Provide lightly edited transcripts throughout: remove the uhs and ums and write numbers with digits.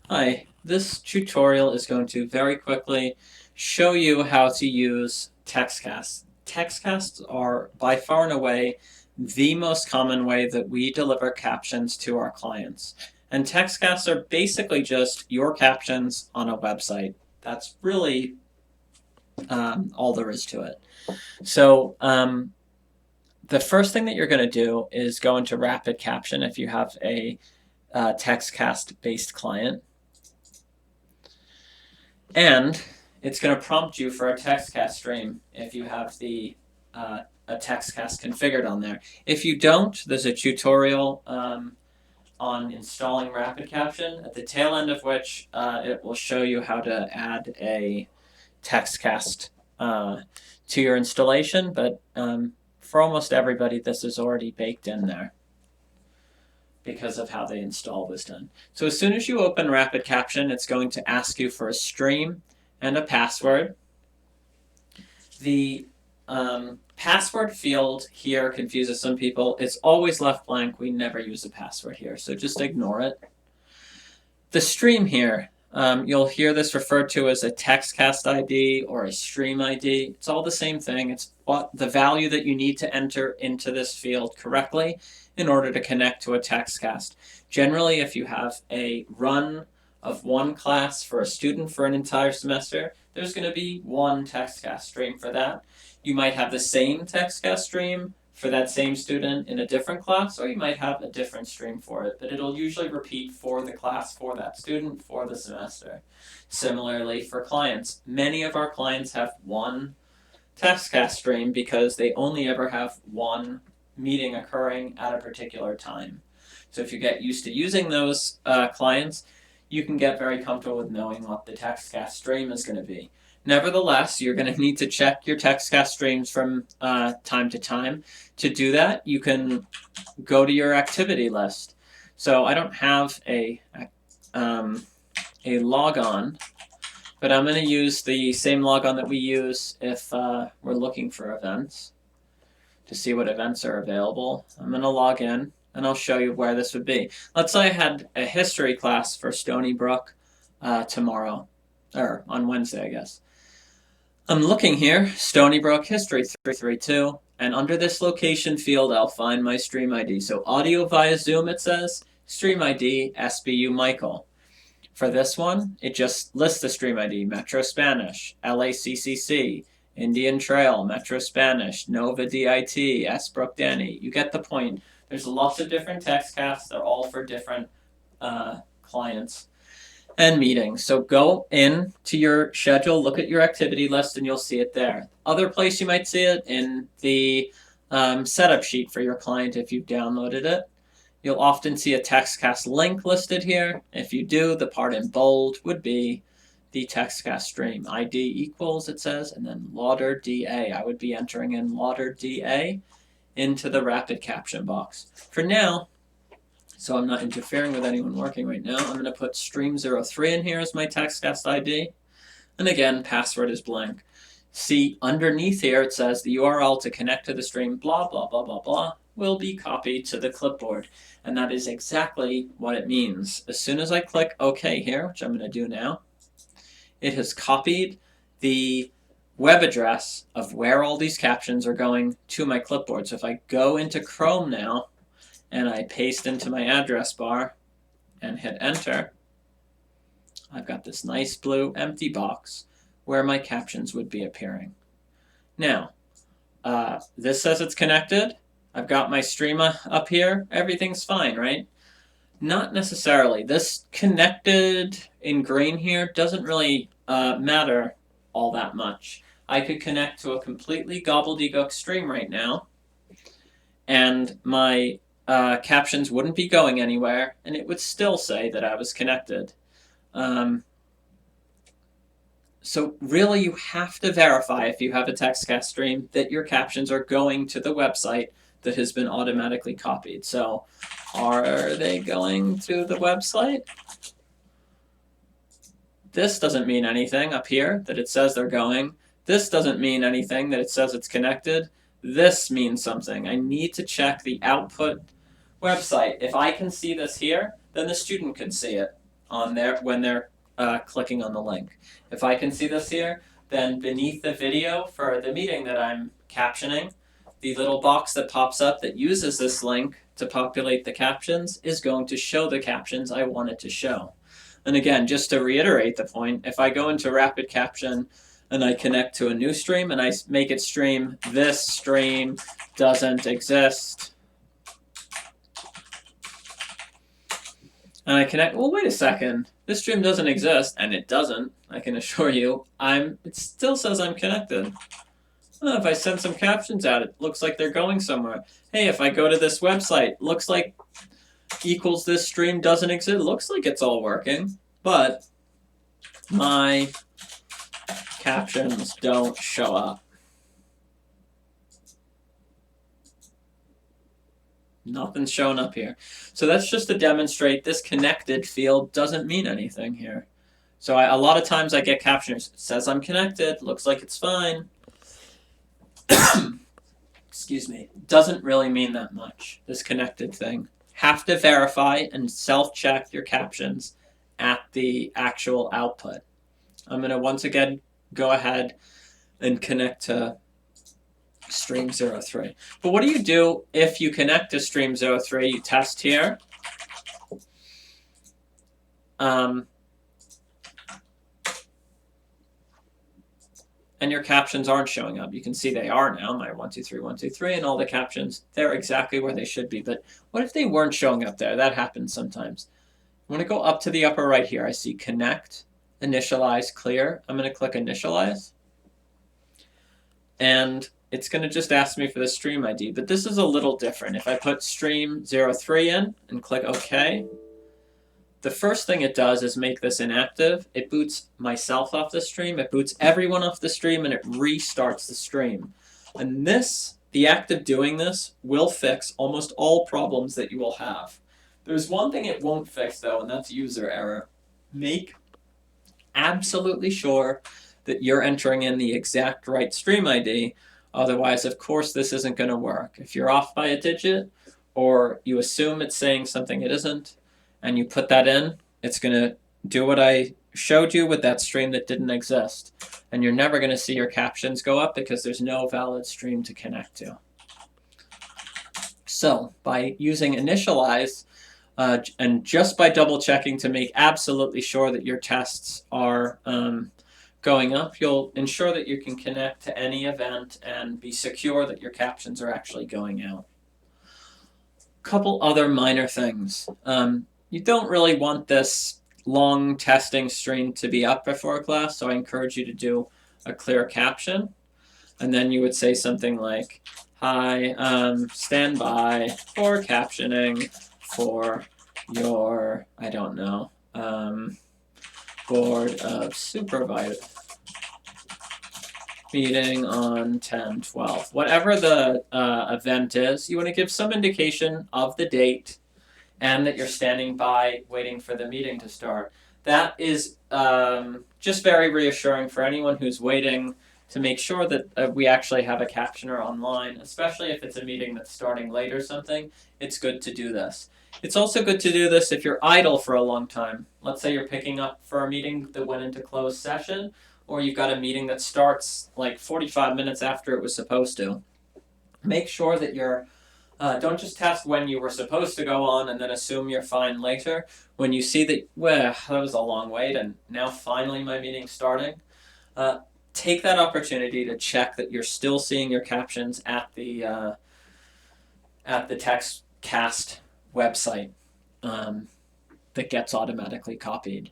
Hi, this tutorial is going to very quickly show you how to use Textcasts. Textcasts are by far and away the most common way that we deliver captions to our clients. And Textcasts are basically just your captions on a website. That's really all there is to it. So the first thing that you're going to do is go into Rapid Caption if you have a Textcast-based client. And it's going to prompt you for a Textcast stream if you have a Textcast configured on there. If you don't, there's a tutorial on installing Rapid Caption, at the tail end of which it will show you how to add a Textcast to your installation, but for almost everybody, this is already baked in there because of how the install was done. So as soon as you open Rapid Caption, it's going to ask you for a stream and a password. The password field here confuses some people. It's always left blank. We never use a password here, so just ignore it. The stream here, you'll hear this referred to as a Textcast ID or a stream ID. It's all the same thing. It's what the value that you need to enter into this field correctly in order to connect to a Textcast. Generally, if you have a run of one class for a student for an entire semester, there's going to be one Textcast stream for that. You might have the same Textcast stream for that same student in a different class, or you might have a different stream for it, but it'll usually repeat for the class, for that student, for the semester. Similarly, for clients, many of our clients have one Textcast stream because they only ever have one meeting occurring at a particular time. So if you get used to using those clients, you can get very comfortable with knowing what the Textcast stream is going to be. Nevertheless, you're going to need to check your Textcast streams from time to time. To do that, you can go to your activity list. So I don't have a logon, but I'm going to use the same logon that we use if we're looking for events to see what events are available. I'm going to log in, and I'll show you where this would be. Let's say I had a history class for Stony Brook tomorrow, or on Wednesday, I guess. I'm looking here, Stony Brook History 332, and under this location field, I'll find my stream ID. So audio via Zoom, it says, stream ID, SBU Michael. For this one, it just lists the stream ID, Metro Spanish, LACCC, Indian Trail, Metro Spanish, Nova DIT, S. Brook Denny. You get the point. There's lots of different Textcasts. They're all for different clients and meetings. So go in to your schedule, look at your activity list, and you'll see it there. Other place you might see it in the setup sheet for your client if you've downloaded it. You'll often see a Textcast link listed here. If you do, the part in bold would be the Textcast stream. ID equals, it says, and then Lauder DA. I would be entering in Lauder DA into the Rapid Caption box. For now, so I'm not interfering with anyone working right now, I'm going to put stream03 in here as my Textcast ID. And again, password is blank. See, underneath here it says the URL to connect to the stream, blah, blah, blah, blah, blah, will be copied to the clipboard. And that is exactly what it means. As soon as I click OK here, which I'm going to do now, it has copied the web address of where all these captions are going to my clipboard. So if I go into Chrome now and I paste into my address bar and hit enter, I've got this nice blue empty box where my captions would be appearing. Now, this says it's connected. I've got my stream up here. Everything's fine, right? Not necessarily. This connected in green here doesn't really matter all that much. I could connect to a completely gobbledygook stream right now, and my captions wouldn't be going anywhere, and it would still say that I was connected. So really, you have to verify if you have a Textcast stream that your captions are going to the website that has been automatically copied. So are they going to the website? This doesn't mean anything up here that it says they're going. This doesn't mean anything that it says it's connected. This means something. I need to check the output website. If I can see this here, then the student can see it. on there when they're clicking on the link. If I can see this here, then beneath the video for the meeting that I'm captioning, the little box that pops up that uses this link to populate the captions is going to show the captions I want it to show. And again, just to reiterate the point, if I go into Rapid Caption and I connect to a new stream and I make it stream, this stream doesn't exist, and I connect, well, wait a second, this stream doesn't exist, and it doesn't, I can assure you, it still says I'm connected. Oh, if I send some captions out, it looks like they're going somewhere. Hey, if I go to this website, looks like equals this stream doesn't exist, looks like it's all working, but my captions don't show up. Nothing's showing up here. So that's just to demonstrate this connected field doesn't mean anything here. So a lot of times I get captioners, it says I'm connected, looks like it's fine. Excuse me. Doesn't really mean that much, this connected thing. Have to verify and self-check your captions at the actual output. I'm going to once again go ahead and connect to stream 03. But what do you do if you connect to stream 03? You test here. And your captions aren't showing up. You can see they are now, my 1, 2, 3, 1, 2, 3, and all the captions, they're exactly where they should be. But what if they weren't showing up there? That happens sometimes. I want to go up to the upper right here. I see connect, initialize, clear. I'm going to click initialize. And it's going to just ask me for the stream ID. But this is a little different. If I put stream 03 in and click OK, the first thing it does is make this inactive. It boots myself off the stream, it boots everyone off the stream, and it restarts the stream. And the act of doing this will fix almost all problems that you will have. There's one thing it won't fix though, and that's user error. Make absolutely sure that you're entering in the exact right stream ID. Otherwise, of course, this isn't going to work. If you're off by a digit, or you assume it's saying something it isn't, and you put that in, it's going to do what I showed you with that stream that didn't exist. And you're never going to see your captions go up because there's no valid stream to connect to. So by using initialize, and just by double checking to make absolutely sure that your tests are going up, you'll ensure that you can connect to any event and be secure that your captions are actually going out. Couple other minor things. You don't really want this long testing string to be up before class, so I encourage you to do a clear caption. And then you would say something like, hi, stand by for captioning for your, I don't know, Board of Supervisors meeting on 10/12. Whatever the event is, you want to give some indication of the date and that you're standing by waiting for the meeting to start. That is just very reassuring for anyone who's waiting to make sure that we actually have a captioner online, especially if it's a meeting that's starting late or something. It's good to do this. It's also good to do this if you're idle for a long time. Let's say you're picking up for a meeting that went into closed session, or you've got a meeting that starts like 45 minutes after it was supposed to. Make sure that you're don't just test when you were supposed to go on and then assume you're fine later. When you see that, well, that was a long wait and now finally my meeting's starting, take that opportunity to check that you're still seeing your captions at the Textcast website that gets automatically copied.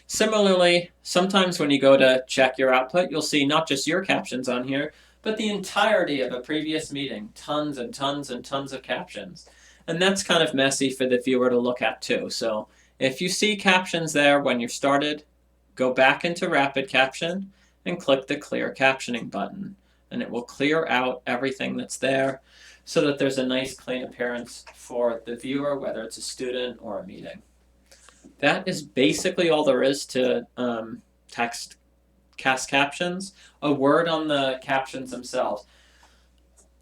Similarly, sometimes when you go to check your output, you'll see not just your captions on here, but the entirety of a previous meeting, tons and tons and tons of captions. And that's kind of messy for the viewer to look at too. So if you see captions there when you started, go back into Rapid Caption and click the Clear Captioning button. And it will clear out everything that's there so that there's a nice clean appearance for the viewer, whether it's a student or a meeting. That is basically all there is to Textcast captions. A word on the captions themselves.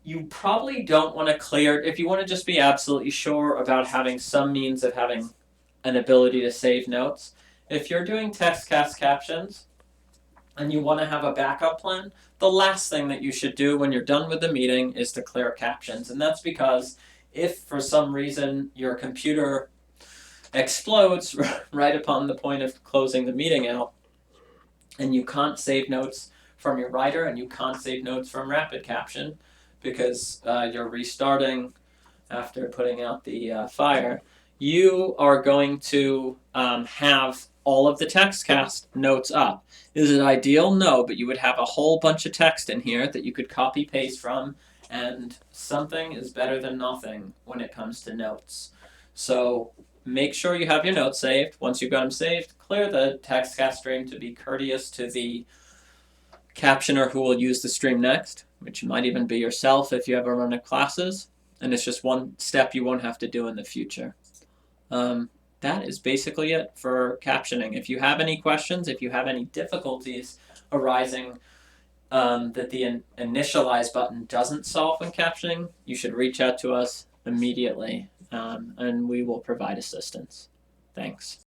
You probably don't want to clear, if you want to just be absolutely sure about having some means of having an ability to save notes. If you're doing Textcast captions and you want to have a backup plan, the last thing that you should do when you're done with the meeting is to clear captions. And that's because if for some reason your computer explodes right upon the point of closing the meeting out, and you can't save notes from your writer and you can't save notes from rapid caption because you're restarting after putting out the fire, you are going to have all of the Textcast notes up. Is it ideal? No, but you would have a whole bunch of text in here that you could copy paste from, and something is better than nothing when it comes to notes. So make sure you have your notes saved. Once you've got them saved, clear the Textcast stream to be courteous to the captioner who will use the stream next, which might even be yourself if you ever run classes. And it's just one step you won't have to do in the future. That is basically it for captioning. If you have any questions, if you have any difficulties arising that the initialize button doesn't solve when captioning, you should reach out to us immediately, and we will provide assistance. Thanks.